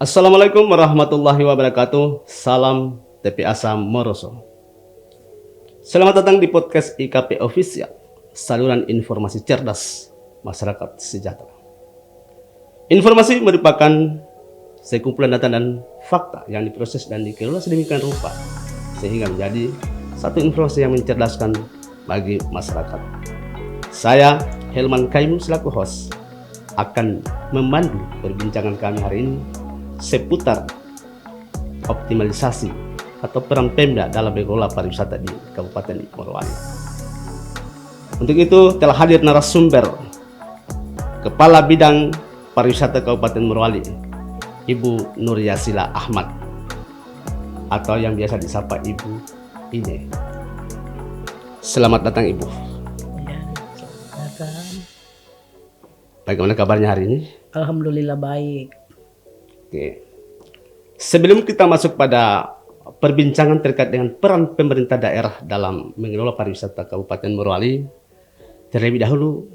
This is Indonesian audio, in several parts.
Assalamualaikum warahmatullahi wabarakatuh. Salam TPA Moroso. Selamat datang di podcast IKP Official, saluran informasi cerdas masyarakat sejahtera. Informasi merupakan sekumpulan data dan fakta yang diproses dan dikelola sedemikian rupa sehingga menjadi satu informasi yang mencerdaskan bagi masyarakat. Saya Helman Kaimu selaku host akan memandu perbincangan kami hari ini seputar optimalisasi atau peran Pemda dalam mengelola pariwisata di Kabupaten Morowali. Untuk itu telah hadir narasumber Kepala Bidang Pariwisata Kabupaten Morowali, Ibu Nuryasila Ahmad, atau yang biasa disapa Ibu Ine. Selamat datang Ibu. Ya, selamat datang. Bagaimana kabarnya hari ini? Alhamdulillah baik. Oke. Sebelum kita masuk pada perbincangan terkait dengan peran pemerintah daerah dalam mengelola pariwisata Kabupaten Morowali, terlebih dahulu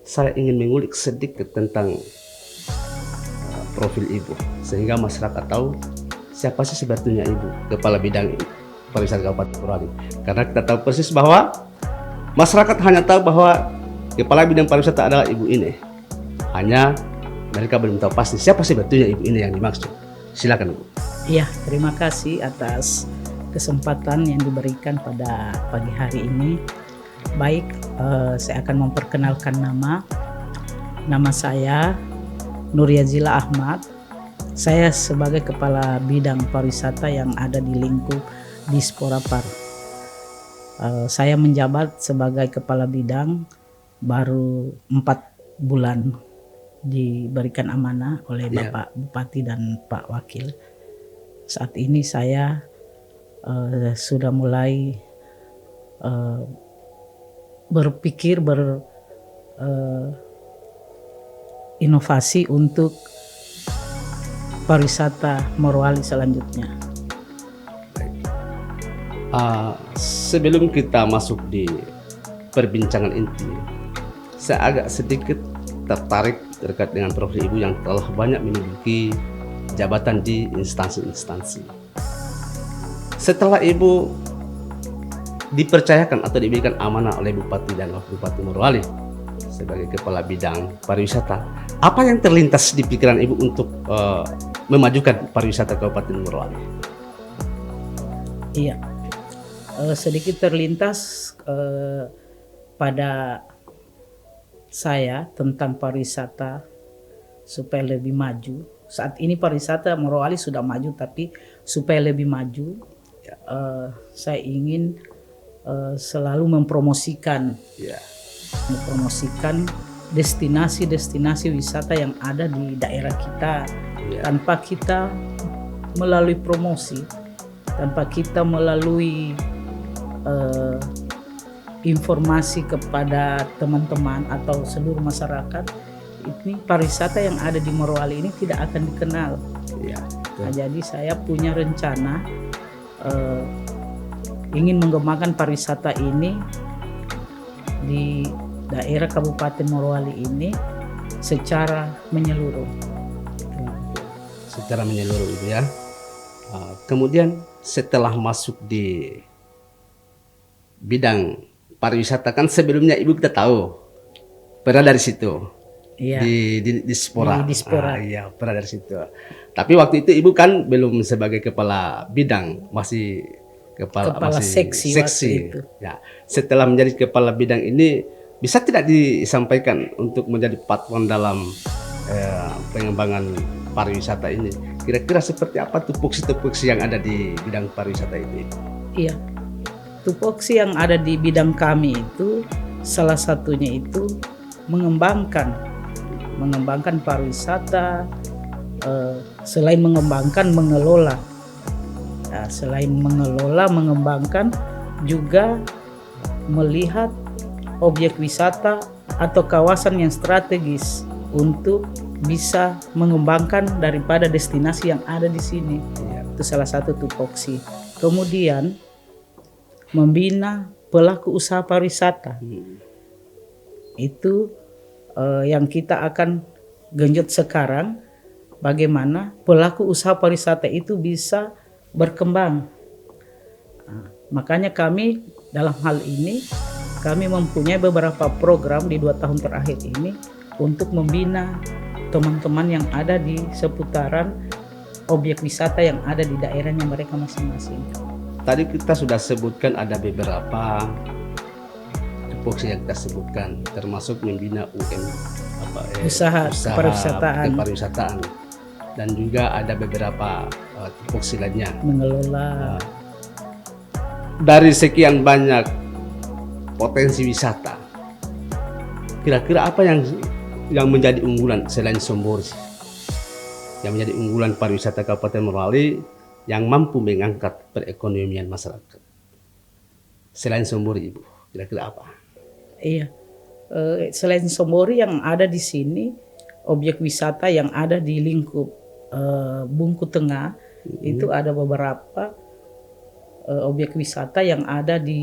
saya ingin mengulik sedikit tentang profil Ibu sehingga masyarakat tahu siapa sih sebetulnya Ibu Kepala Bidang Pariwisata Kabupaten Morowali. Karena kita tahu persis bahwa masyarakat hanya tahu bahwa Kepala Bidang Pariwisata adalah Ibu Ine. Hanya mereka belum tahu pasti siapa sebetulnya Ibu Ine yang dimaksud. Silakan Ibu. Ya, terima kasih atas kesempatan yang diberikan pada pagi hari ini. Baik, saya akan memperkenalkan nama. Nama saya Nuryasila Ahmad. Saya sebagai Kepala Bidang Pariwisata yang ada di lingkup Disporapar. Saya menjabat sebagai Kepala Bidang baru 4 bulan diberikan amanah oleh Bapak Bupati dan Pak Wakil. Saat ini saya sudah mulai berpikir inovasi untuk pariwisata Morowali selanjutnya. Sebelum kita masuk di perbincangan inti, saya agak sedikit tertarik terkait dengan profil Ibu yang telah banyak memiliki jabatan di instansi-instansi. Setelah Ibu dipercayakan atau diberikan amanah oleh Bupati dan Wakil Bupati Morowali sebagai Kepala Bidang Pariwisata, apa yang terlintas di pikiran Ibu untuk memajukan pariwisata Kabupaten Morowali? Iya, sedikit terlintas pada saya tentang pariwisata supaya lebih maju. Saat ini pariwisata Morowali sudah maju, tapi supaya lebih maju, saya ingin selalu mempromosikan destinasi-destinasi wisata yang ada di daerah kita. Tanpa kita melalui promosi, tanpa kita melalui informasi kepada teman-teman atau seluruh masyarakat, ini pariwisata yang ada di Morowali ini tidak akan dikenal. Nah, jadi saya punya rencana ingin mengembangkan pariwisata ini di daerah Kabupaten Morowali ini secara menyeluruh. Secara menyeluruh itu ya. Kemudian setelah masuk di bidang pariwisata, kan sebelumnya Ibu kita tahu pernah dari situ. Iya. Di Dispora. Di Dispora. Iya, pernah dari situ. Tapi waktu itu Ibu kan belum sebagai kepala bidang, masih Kepala seksi waktu itu. Ya, setelah menjadi kepala bidang ini, bisa tidak disampaikan untuk menjadi patron dalam pengembangan pariwisata ini? Kira-kira seperti apa tupoksi-tupoksi yang ada di bidang pariwisata ini? Iya. Tupoksi yang ada di bidang kami itu salah satunya itu mengembangkan pariwisata, selain mengembangkan, mengelola. Nah, selain mengelola, mengembangkan, juga melihat objek wisata atau kawasan yang strategis untuk bisa mengembangkan daripada destinasi yang ada di sini. Itu salah satu tupoksi. Kemudian membina pelaku usaha pariwisata. Itu yang kita akan genjot sekarang bagaimana pelaku usaha pariwisata itu bisa berkembang. Nah, makanya kami dalam hal ini kami mempunyai beberapa program di 2 tahun terakhir ini untuk membina teman-teman yang ada di seputaran objek wisata yang ada di daerahnya mereka masing-masing. Tadi kita sudah sebutkan ada beberapa tupoksi yang kita sebutkan, termasuk membina Usaha pariwisataan, dan juga ada beberapa tupoksi lainnya. Mengelola. Dari sekian banyak potensi wisata, kira-kira apa yang menjadi unggulan selain Sombori, yang menjadi unggulan pariwisata Kabupaten Morowali yang mampu mengangkat perekonomian masyarakat selain Sombori, Ibu? Kira-kira apa? Iya, selain Sombori yang ada di sini, objek wisata yang ada di lingkup Bungku Tengah itu ada beberapa objek wisata yang ada di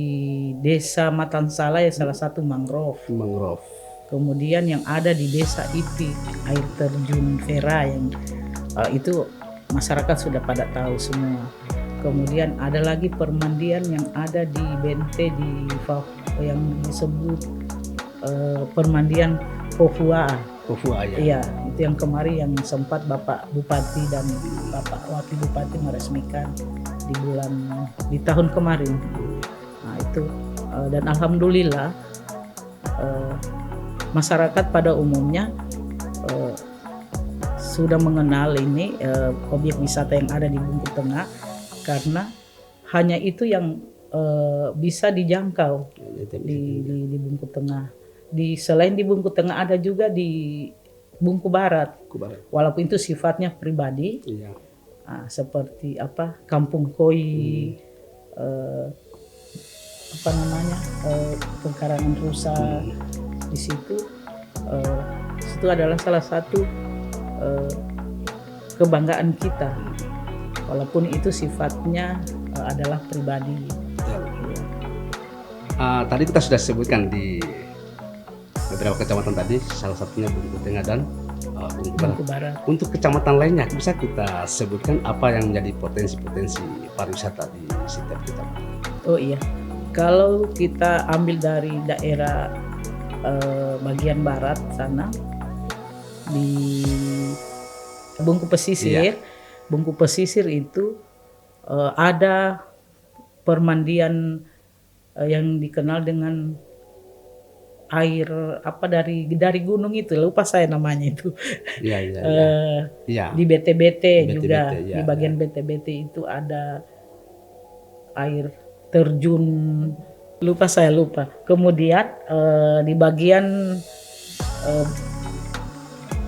Desa Matansala, ya salah satu mangrove. Kemudian yang ada di Desa Ipi, air terjun Vera yang itu masyarakat sudah pada tahu semua. Kemudian ada lagi permandian yang ada di Bente yang disebut permandian Fofua ya. Iya, itu yang kemarin yang sempat Bapak Bupati dan Bapak Wakil Bupati meresmikan di tahun kemarin. Nah, itu dan alhamdulillah masyarakat pada umumnya sudah mengenal ini objek wisata yang ada di Bungku Tengah, karena hanya itu yang bisa dijangkau di Bungku Tengah. Selain di Bungku Tengah ada juga di Bungku Barat. Walaupun itu sifatnya pribadi. Iya. Seperti Kampung Koi, pengkarangan rusa di situ. Itu adalah salah satu kebanggaan kita, walaupun itu sifatnya adalah pribadi. Tadi kita sudah sebutkan di beberapa kecamatan tadi, salah satunya Bungku Tengah dan Bungku Barat. Untuk kecamatan lainnya bisa kita sebutkan apa yang menjadi potensi-potensi pariwisata di setiap kecamatan? Oh iya, kalau kita ambil dari daerah bagian barat sana di Bungku Pesisir, Bungku Pesisir itu ada permandian yang dikenal dengan air dari gunung itu, lupa saya namanya itu. Di BTBT juga, di bagian BTBT itu ada air terjun, lupa. Kemudian di bagian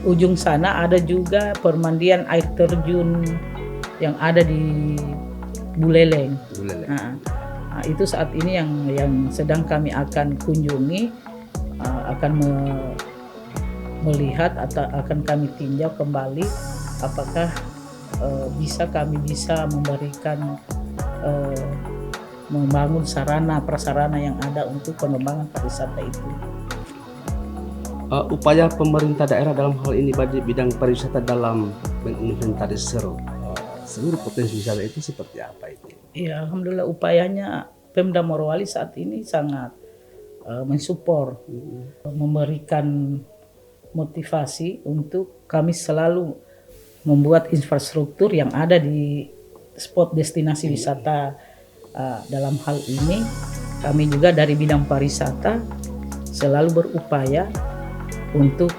ujung sana ada juga permandian air terjun yang ada di Buleleng. Nah, itu saat ini yang sedang kami akan kunjungi, akan melihat atau akan kami tinjau kembali apakah kami bisa memberikan membangun sarana prasarana yang ada untuk pengembangan pariwisata itu. Upaya pemerintah daerah dalam hal ini pada bidang pariwisata dalam menginventarisir seluruh potensi wisata itu seperti apa itu? Ya, alhamdulillah upayanya Pemda Morowali saat ini sangat mensupport, memberikan motivasi untuk kami selalu membuat infrastruktur yang ada di spot destinasi wisata. Dalam hal ini kami juga dari bidang pariwisata selalu berupaya untuk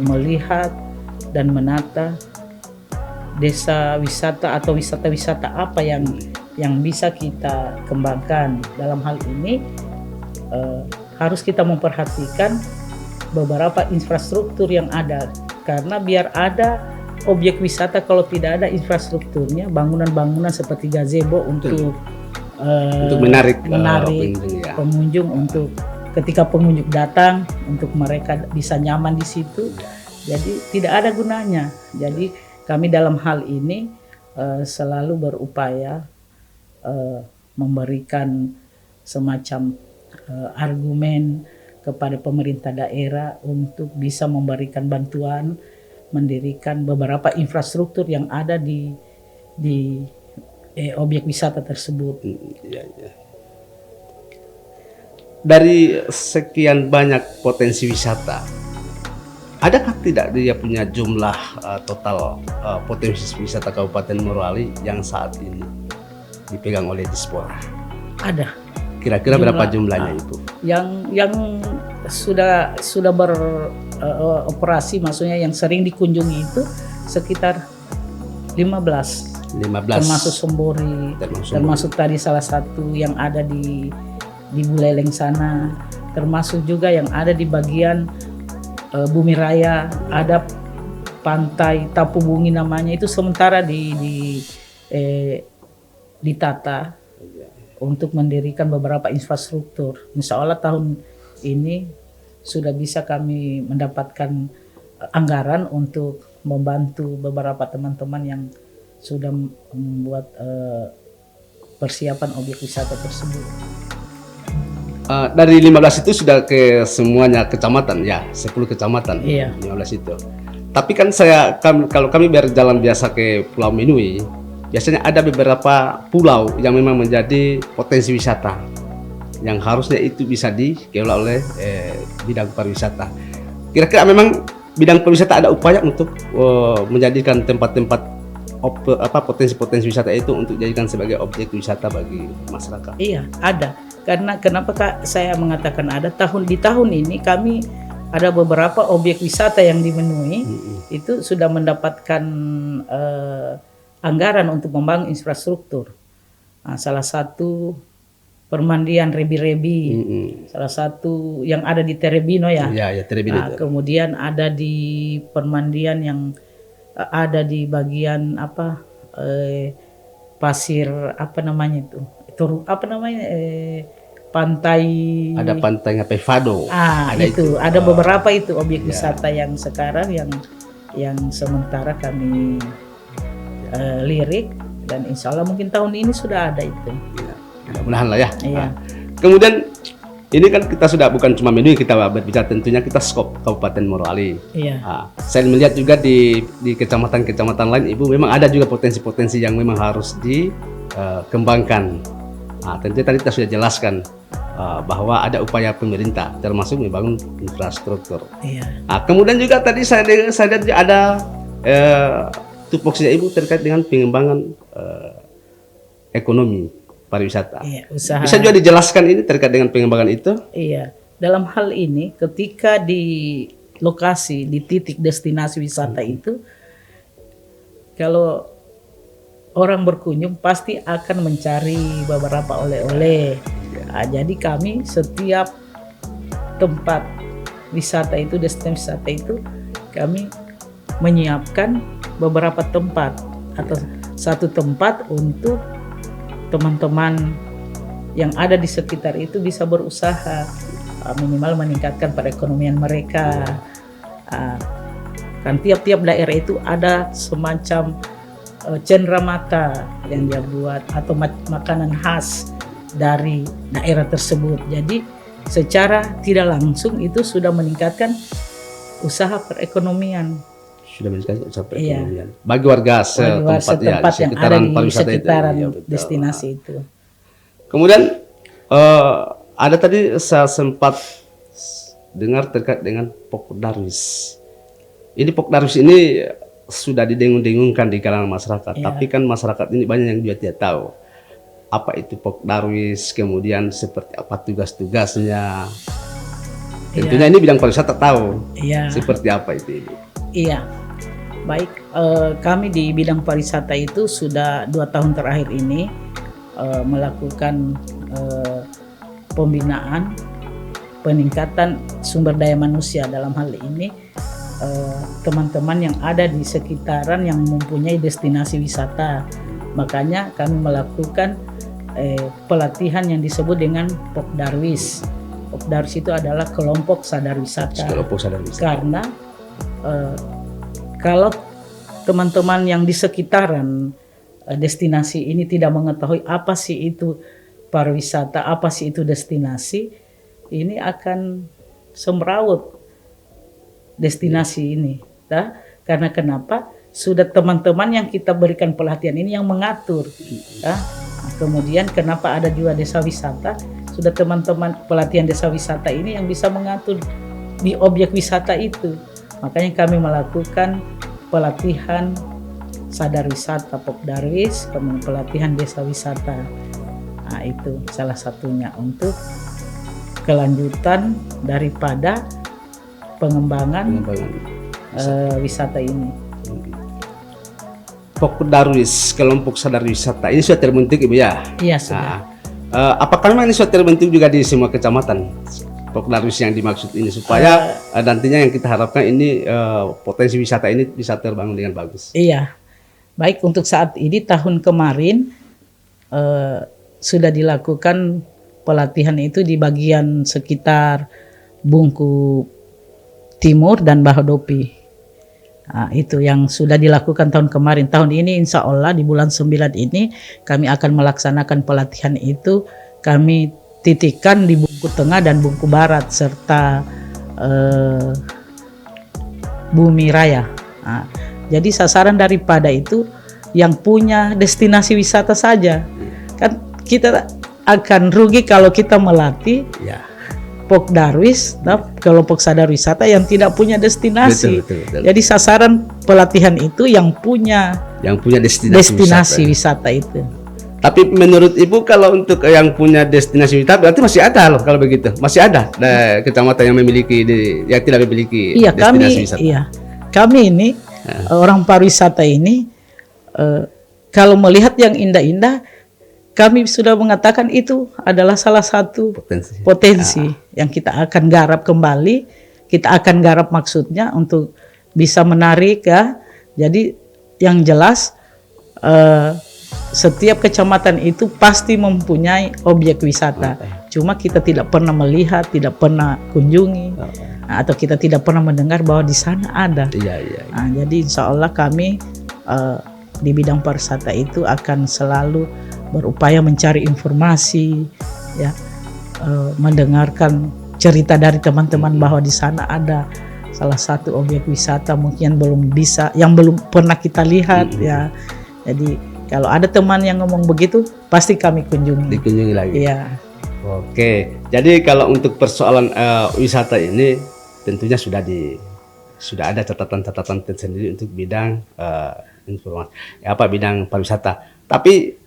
melihat dan menata desa wisata atau wisata-wisata apa yang bisa kita kembangkan. Dalam hal ini harus kita memperhatikan beberapa infrastruktur yang ada, karena biar ada objek wisata kalau tidak ada infrastrukturnya, bangunan-bangunan seperti gazebo untuk menarik pengunjung, untuk ketika pengunjung datang untuk mereka bisa nyaman di situ, jadi tidak ada gunanya. Jadi kami dalam hal ini selalu berupaya memberikan semacam argumen kepada pemerintah daerah untuk bisa memberikan bantuan mendirikan beberapa infrastruktur yang ada di objek wisata tersebut. Ya, ya. Dari sekian banyak potensi wisata, adakah tidak dia punya jumlah total potensi wisata Kabupaten Morowali yang saat ini dipegang oleh Dispora? Ada. Kira-kira berapa jumlahnya itu? Yang sudah beroperasi, maksudnya yang sering dikunjungi itu sekitar 15. Termasuk Sombori, termasuk tadi salah satu yang ada di Buleleng sana, termasuk juga yang ada di bagian Bumi Raya, ada pantai Tapu Bungi namanya, itu sementara ditata untuk mendirikan beberapa infrastruktur. Insya Allah tahun ini sudah bisa kami mendapatkan anggaran untuk membantu beberapa teman-teman yang sudah membuat persiapan objek wisata tersebut. Dari 15 itu sudah ke semuanya kecamatan ya, 10 kecamatan. Iya. 15 itu. Tapi kan kalau kami berjalan biasa ke Pulau Minui, biasanya ada beberapa pulau yang memang menjadi potensi wisata yang harusnya itu bisa dikelola oleh bidang pariwisata. Kira-kira memang bidang pariwisata ada upaya untuk menjadikan tempat-tempat potensi-potensi wisata itu untuk dijadikan sebagai objek wisata bagi masyarakat. Iya, ada. Karena kenapa Kak saya mengatakan ada, di tahun ini kami ada beberapa objek wisata yang dimenuhi, itu sudah mendapatkan anggaran untuk membangun infrastruktur. Nah, salah satu permandian Rebi-Rebi, salah satu yang ada di Terebino ya. Ya, Terebino. Nah, kemudian ada di permandian yang ada di bagian pasir apa namanya itu pantai. Ada pantai Ngapefado. Ada itu. Ada beberapa itu objek wisata yang sekarang yang sementara kami lirik, dan insya Allah mungkin tahun ini sudah ada itu. Ya, mudah-mudahan lah ya. Iya. Kemudian ini kan kita sudah bukan cuma Minui kita berbicara, tentunya kita skop Kabupaten Morowali. Iya. Saya melihat juga di kecamatan-kecamatan lain, Ibu memang ada juga potensi-potensi yang memang harus dikembangkan. Tentunya tadi kita sudah jelaskan bahwa ada upaya pemerintah termasuk membangun infrastruktur. Iya. Kemudian juga tadi saya lihat ada tupoksinya Ibu terkait dengan pengembangan ekonomi pariwisata. Iya, usaha. Bisa juga dijelaskan ini terkait dengan pengembangan itu? Iya. Dalam hal ini ketika di lokasi, di titik destinasi wisata itu, kalau orang berkunjung pasti akan mencari beberapa oleh-oleh. Jadi kami setiap tempat wisata itu, destinasi wisata itu, kami menyiapkan beberapa tempat atau satu tempat untuk teman-teman yang ada di sekitar itu bisa berusaha, minimal meningkatkan perekonomian mereka. Kan tiap-tiap daerah itu ada semacam cenderamata yang dia buat atau makanan khas dari daerah tersebut. Jadi secara tidak langsung itu sudah meningkatkan usaha perekonomian. Sudah meningkatkan usaha perekonomian. Bagi warga setempat ya, di sekitaran pariwisata itu. Destinasi itu. Kemudian ada tadi saya sempat dengar terkait dengan Pokdarwis. Ini Pokdarwis ini sudah didengung-dengungkan di kalangan masyarakat, tapi kan masyarakat ini banyak yang juga tidak tahu apa itu Pokdarwis, kemudian seperti apa tugas-tugasnya. Tentunya ini bidang pariwisata tahu seperti apa itu. Iya, baik. Kami di bidang pariwisata itu sudah 2 tahun terakhir ini melakukan pembinaan, peningkatan sumber daya manusia. Dalam hal ini teman-teman yang ada di sekitaran yang mempunyai destinasi wisata. Makanya kami melakukan pelatihan yang disebut dengan Pokdarwis. Pokdarwis itu adalah kelompok sadar wisata. Karena kalau teman-teman yang di sekitaran destinasi ini tidak mengetahui apa sih itu pariwisata, apa sih itu destinasi, ini akan semrawut destinasi ini. Karena kenapa? Sudah teman-teman yang kita berikan pelatihan ini yang mengatur. Ya. Nah, kemudian kenapa ada juga desa wisata? Sudah teman-teman pelatihan desa wisata ini yang bisa mengatur di objek wisata itu. Makanya kami melakukan pelatihan sadar wisata Pokdarwis, kemudian pelatihan desa wisata. Nah, itu salah satunya untuk kelanjutan daripada pengembangan wisata ini. Pokdarwis, kelompok sadar wisata ini sudah terbentuk Ibu ya? Iya sudah. Apakah memang ini sudah terbentuk juga di semua kecamatan? Pokdarwis yang dimaksud ini supaya nantinya yang kita harapkan ini potensi wisata ini bisa terbangun dengan bagus. Iya, baik untuk saat ini tahun kemarin sudah dilakukan pelatihan itu di bagian sekitar Bungku Timur dan Bahodopi. Nah, itu yang sudah dilakukan tahun kemarin. Tahun ini insya Allah di bulan 9 ini kami akan melaksanakan pelatihan itu. Kami titikkan di Bungku Tengah dan Bungku Barat serta Bumi Raya. Nah, jadi sasaran daripada itu yang punya destinasi wisata saja. Kan kita akan rugi kalau kita melatih Pokdarwis, kelompok sadar wisata yang tidak punya destinasi. Betul. Jadi sasaran pelatihan itu yang punya destinasi wisata itu. Tapi menurut Ibu kalau untuk yang punya destinasi wisata berarti masih ada loh kalau begitu. Masih ada kecamatan yang memiliki yang tidak memiliki destinasi wisata. Iya. Kami ini orang pariwisata ini kalau melihat yang indah-indah, kami sudah mengatakan itu adalah salah satu potensi yang kita akan garap kembali. Kita akan garap maksudnya untuk bisa menarik ya. Jadi yang jelas setiap kecamatan itu pasti mempunyai objek wisata. Cuma kita tidak pernah melihat, tidak pernah kunjungi, atau kita tidak pernah mendengar bahwa di sana ada. Nah, jadi insya Allah kami di bidang pariwisata itu akan selalu berupaya mencari informasi, ya, mendengarkan cerita dari teman-teman bahwa di sana ada salah satu objek wisata mungkin yang belum pernah kita lihat, ya. Jadi kalau ada teman yang ngomong begitu, pasti kami dikunjungi lagi. Iya. Oke, jadi kalau untuk persoalan wisata ini tentunya sudah ada catatan-catatan tersendiri untuk bidang informasi, bidang pariwisata. Tapi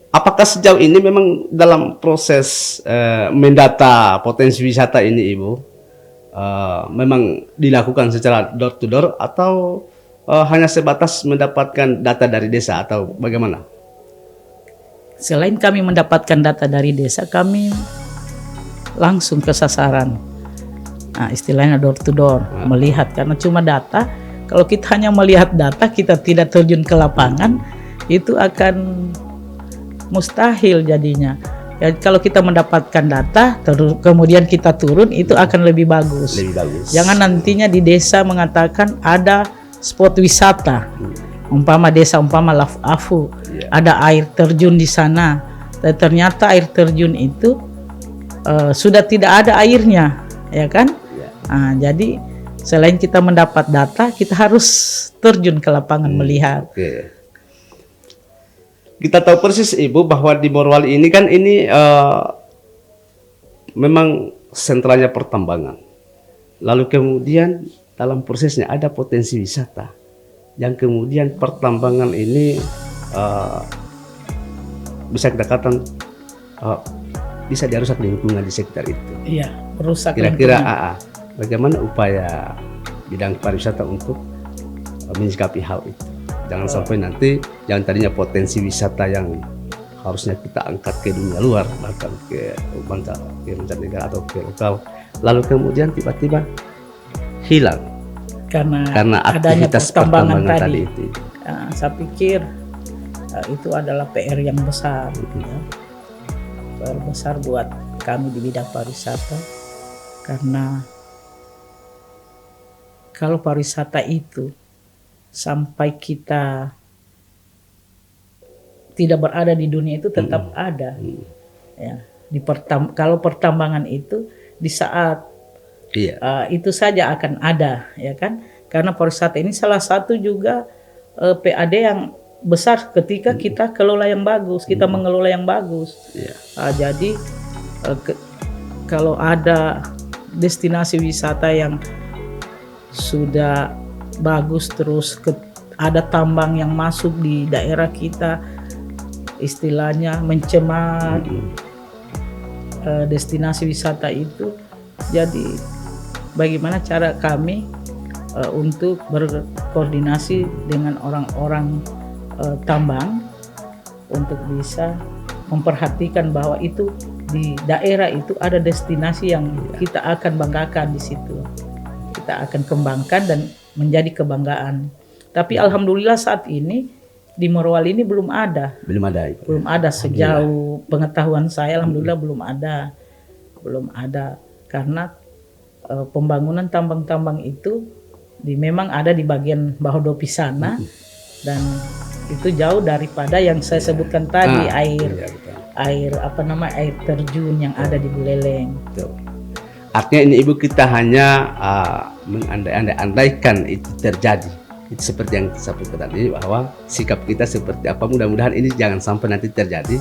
apakah sejauh ini memang dalam proses mendata potensi wisata ini Ibu memang dilakukan secara door to door atau hanya sebatas mendapatkan data dari desa atau bagaimana? Selain kami mendapatkan data dari desa, kami langsung ke sasaran. Nah, istilahnya door to door, melihat, karena cuma data. Kalau kita hanya melihat data, kita tidak terjun ke lapangan, itu akan mustahil jadinya. Ya, kalau kita mendapatkan data, kemudian kita turun, itu akan lebih bagus. Jangan nantinya di desa mengatakan ada spot wisata, umpama Laf Afu, ada air terjun di sana, dan ternyata air terjun itu sudah tidak ada airnya, ya kan? Nah, jadi selain kita mendapat data, kita harus terjun ke lapangan melihat. Kita tahu persis Ibu bahwa di Morowali ini kan memang sentralnya pertambangan. Lalu kemudian dalam prosesnya ada potensi wisata. Yang kemudian pertambangan ini bisa kita katakan bisa dirusak lingkungan di sekitar itu. Iya, merusak kira-kira bagaimana upaya bidang pariwisata untuk menyikapi hal itu? Jangan sampai nanti yang tadinya potensi wisata yang harusnya kita angkat ke dunia luar, bahkan ke mancanegara atau ke lokal, lalu kemudian tiba-tiba hilang karena aktivitas pertambangan tadi itu. Saya pikir itu adalah PR yang besar, ya. PR besar buat kami di bidang pariwisata, karena kalau pariwisata itu sampai kita tidak berada di dunia itu tetap ada, ya. Kalau pertambangan itu di saat itu saja akan ada, ya kan? Karena pariwisata ini salah satu juga PAD yang besar ketika kita kelola yang bagus, kita mengelola yang bagus. Iya. Jadi kalau ada destinasi wisata yang sudah bagus terus ada tambang yang masuk di daerah kita, istilahnya mencemar destinasi wisata itu. Jadi bagaimana cara kami untuk berkoordinasi dengan orang-orang tambang untuk bisa memperhatikan bahwa itu di daerah itu ada destinasi yang kita akan banggakan di situ. Kita akan kembangkan dan menjadi kebanggaan. Tapi alhamdulillah saat ini di Morowali ini belum ada. Belum ada sejauh pengetahuan saya, alhamdulillah belum ada karena pembangunan tambang-tambang itu memang ada di bagian Bahodopi sana dan itu jauh daripada yang saya sebutkan tadi air terjun yang ada di Buleleng. Artinya ini Ibu, kita hanya mengandai-andaikan itu terjadi. Itu seperti yang saya sebutkan tadi, bahwa sikap kita seperti apa, mudah-mudahan ini jangan sampai nanti terjadi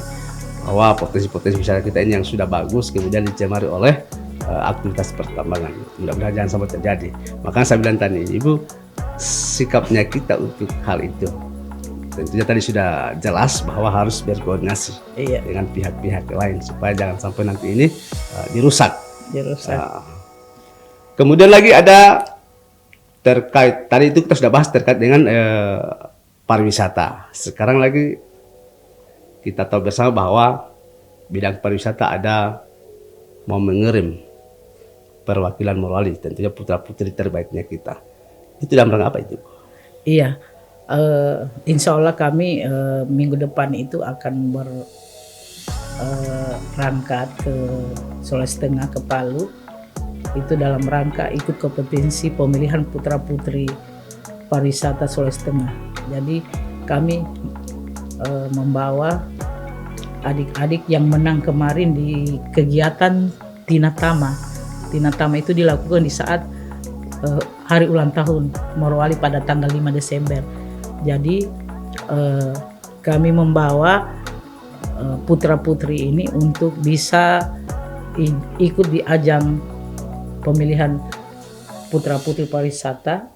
bahwa potensi-potensi wisata kita ini yang sudah bagus kemudian dicemari oleh aktivitas pertambangan. Mudah-mudahan jangan sampai terjadi. Makanya saya bilang tadi, Ibu, sikapnya kita untuk hal itu tentunya tadi sudah jelas bahwa harus berkoordinasi dengan pihak-pihak lain supaya jangan sampai nanti ini dirusak. Kemudian lagi ada terkait, tadi itu kita sudah bahas terkait dengan pariwisata. Sekarang lagi kita tahu bersama bahwa bidang pariwisata ada mau mengirim perwakilan Morowali, tentunya putra-putri terbaiknya kita. Itu dalam rangka apa itu? Iya, insya Allah kami minggu depan itu akan berangkat ke Sulawesi Tengah, ke Palu. Itu dalam rangka ikut kompetensi pemilihan putra-putri pariwisata Sulawesi Tengah. Jadi kami membawa adik-adik yang menang kemarin di kegiatan Tinatama. Tinatama itu dilakukan di saat hari ulang tahun Morowali pada tanggal 5 Desember. Jadi kami membawa putra-putri ini untuk bisa ikut di ajang pemilihan putra-putri pariwisata.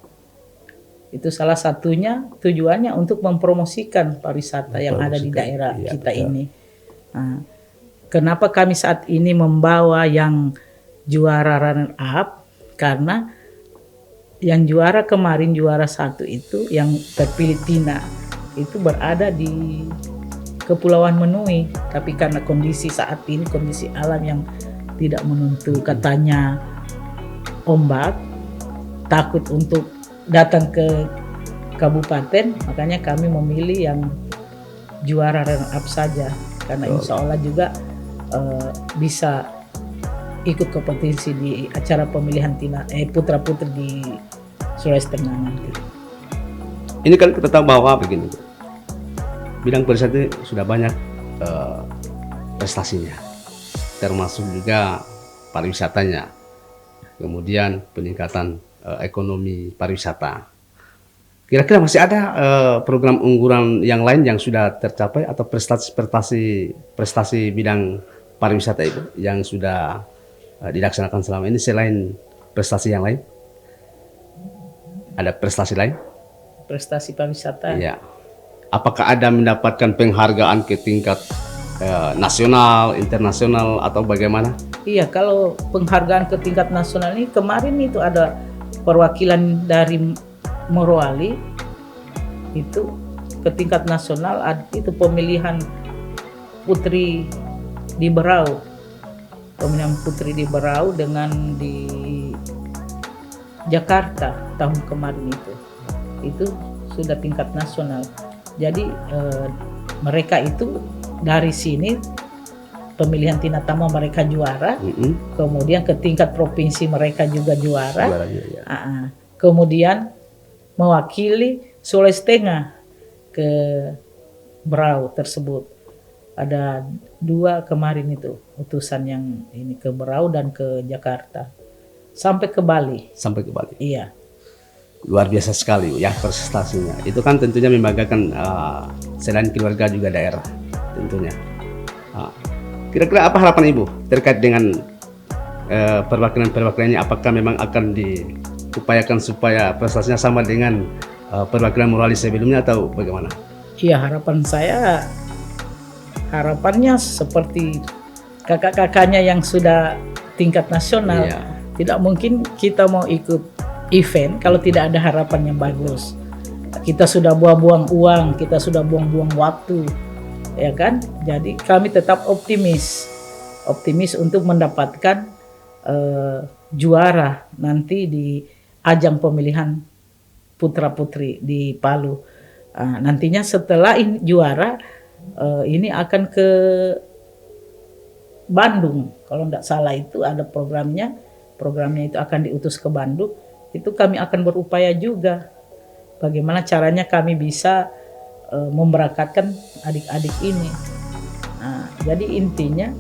Itu salah satunya tujuannya untuk mempromosikan pariwisata yang ada di daerah kita ini. Nah, kenapa kami saat ini membawa yang juara runner up? Karena yang juara kemarin, juara 1 itu yang terpilih Tina itu berada di Kepulauan Menui, tapi karena kondisi saat ini, kondisi alam yang tidak menentu, katanya ombak, takut untuk datang ke kabupaten, makanya kami memilih yang juara runner up saja, karena insya Allah juga bisa ikut kompetisi di acara pemilihan putra-putri di Sulawesi Tengah. Ini kan kita tahu bahwa begini, bidang pariwisata sudah banyak prestasinya, termasuk juga pariwisatanya, kemudian peningkatan ekonomi pariwisata. Kira-kira masih ada program unggulan yang lain yang sudah tercapai atau prestasi bidang pariwisata itu yang sudah dilaksanakan selama ini selain prestasi yang lain? Ada prestasi lain? Prestasi pariwisata? Iya. Apakah ada mendapatkan penghargaan ke tingkat nasional, internasional, atau bagaimana? Iya, kalau penghargaan ke tingkat nasional ini kemarin itu ada perwakilan dari Morowali itu ke tingkat nasional, itu pemilihan putri di Berau, pemilihan putri di Berau dengan di Jakarta tahun kemarin itu sudah tingkat nasional. Jadi mereka itu dari sini pemilihan Tinatama mereka juara, kemudian ke tingkat provinsi mereka juga juara, kemudian mewakili Sulawesi Tengah ke Berau tersebut. Ada 2 kemarin itu utusan yang ini ke Berau dan ke Jakarta, sampai ke Bali. Sampai ke Bali. Iya. luar biasa sekali Bu, ya prestasinya. Itu kan tentunya membanggakan selain keluarga juga daerah tentunya. Kira-kira apa harapan Ibu terkait dengan perwakilan-perwakilannya? Apakah memang akan diupayakan supaya prestasinya sama dengan perwakilan Morowali sebelumnya atau bagaimana? Iya, harapannya seperti kakak-kakaknya yang sudah tingkat nasional. Iya. Tidak mungkin kita mau ikut event kalau tidak ada harapan yang bagus. Kita sudah buang-buang uang, kita sudah buang-buang waktu, ya kan? Jadi kami tetap optimis untuk mendapatkan juara nanti di ajang pemilihan putra-putri di Palu. Nantinya setelah ini juara, ini akan ke Bandung. Kalau tidak salah itu ada programnya itu akan diutus ke Bandung. Itu kami akan berupaya juga bagaimana caranya kami bisa memberangkatkan adik-adik ini. Jadi intinya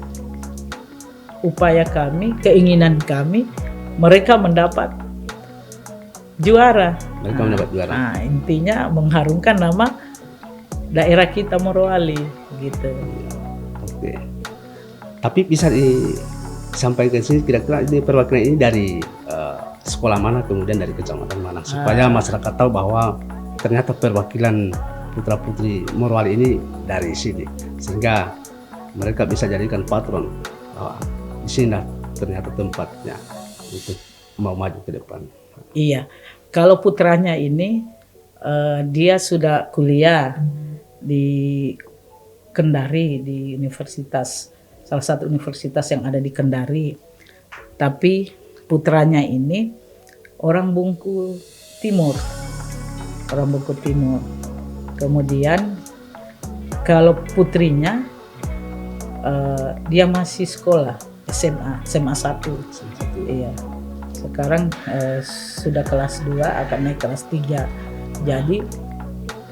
upaya kami, keinginan kami, mereka mendapat juara. Mereka mendapat juara. Intinya mengharumkan nama daerah kita Morowali gitu. Oke. Tapi bisa disampaikan sini kira-kira ini perwakilan ini dari sekolah mana, kemudian dari kecamatan mana, supaya masyarakat tahu bahwa ternyata perwakilan putra-putri Morowali ini dari sini, sehingga mereka bisa jadikan patron di sini ternyata tempatnya untuk mau maju ke depan. Iya, kalau putranya ini dia sudah kuliah di Kendari, di salah satu universitas yang ada di Kendari. Tapi putranya ini orang Bungku Timur. Kemudian kalau putrinya dia masih sekolah SMA 1. Iya. Sekarang sudah kelas 2 akan naik kelas 3. Jadi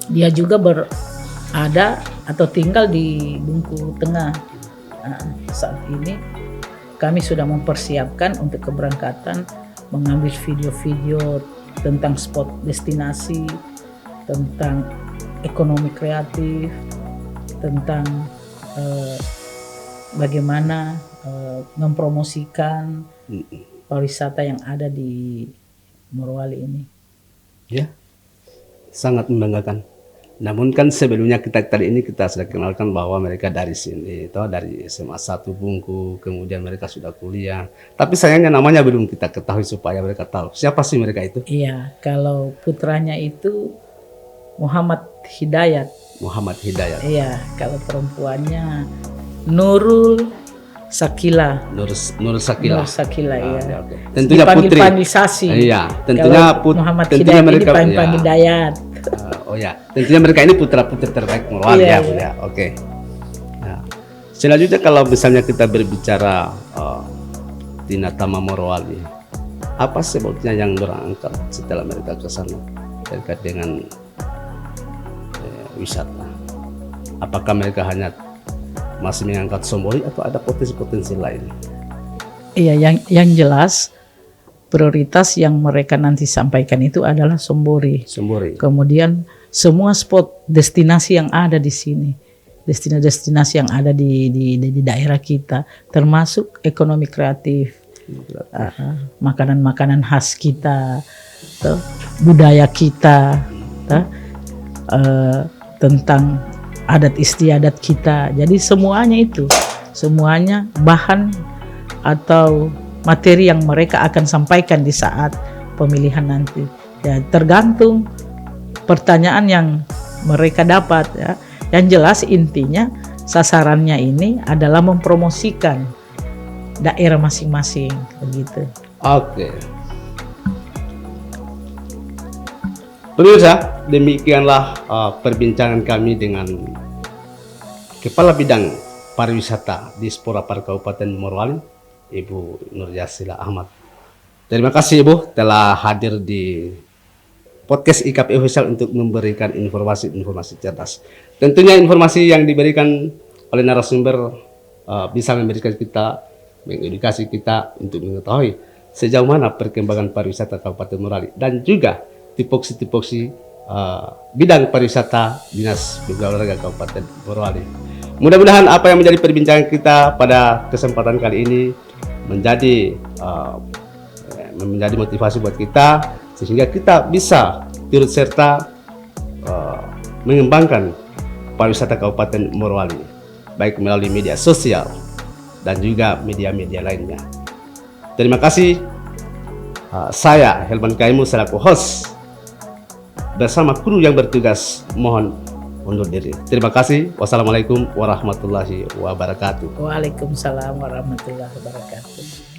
dia juga berada atau tinggal di Bungku Tengah. Saat ini kami sudah mempersiapkan untuk keberangkatan, mengambil video-video tentang spot destinasi, tentang ekonomi kreatif, tentang bagaimana mempromosikan pariwisata yang ada di Morowali ini. Ya, sangat membanggakan. Namun kan sebelumnya tadi ini kita sudah kenalkan bahwa mereka dari sini, dari SMA 1 Bungku, kemudian mereka sudah kuliah. Tapi sayangnya namanya belum kita ketahui supaya mereka tahu siapa sih mereka itu. Iya, kalau putranya itu Muhammad Hidayat. Muhammad Hidayat. Iya, kalau perempuannya Nurul Sakila. Nur Sakila. Nur Sakila, ya. Okay. Tentunya putri. Dipanggil Sasi. Iya, tentunya Muhammad tentunya Hidayat mereka dipanggil Dayat. Oh ya, tentunya mereka ini putra-putri terbaik Morowali ya. Oke. Nah, selanjutnya kalau misalnya kita berbicara Tinatama Morowali, apa sebabnya yang berangkat setelah mereka ke sana terkait dengan wisata? Apakah mereka hanya masih mengangkat Sombori atau ada potensi-potensi lain? Iya, yang jelas prioritas yang mereka nanti sampaikan itu adalah Sombori. Kemudian semua spot destinasi yang ada di sini, destinasi yang ada di daerah kita, termasuk ekonomi kreatif, makanan-makanan khas kita, budaya kita, tentang adat istiadat kita. Jadi semuanya bahan atau materi yang mereka akan sampaikan di saat pemilihan nanti. Ya, tergantung pertanyaan yang mereka dapat, ya. Yang jelas intinya sasarannya ini adalah mempromosikan daerah masing-masing, begitu. Oke. Pemirsa, demikianlah perbincangan kami dengan Kepala Bidang Pariwisata Dispora Par Kabupaten Morowali, Ibu Nur Yasila Ahmad. Terima kasih Ibu telah hadir di podcast IKP Official untuk memberikan informasi-informasi cerdas. Tentunya informasi yang diberikan oleh narasumber bisa memberikan kita, mengedukasi kita untuk mengetahui sejauh mana perkembangan pariwisata Kabupaten Morowali dan juga tipoksi bidang pariwisata Dinas Bina Olahraga Kabupaten Morowali. Mudah-mudahan apa yang menjadi perbincangan kita pada kesempatan kali ini menjadi motivasi buat kita, sehingga kita bisa turut serta mengembangkan pariwisata Kabupaten Morowali, baik melalui media sosial dan juga media-media lainnya. Terima kasih. Saya Helman Kaimu selaku host bersama kru yang bertugas mohon undur diri. Terima kasih. Wassalamualaikum warahmatullahi wabarakatuh. Waalaikumsalam warahmatullahi wabarakatuh.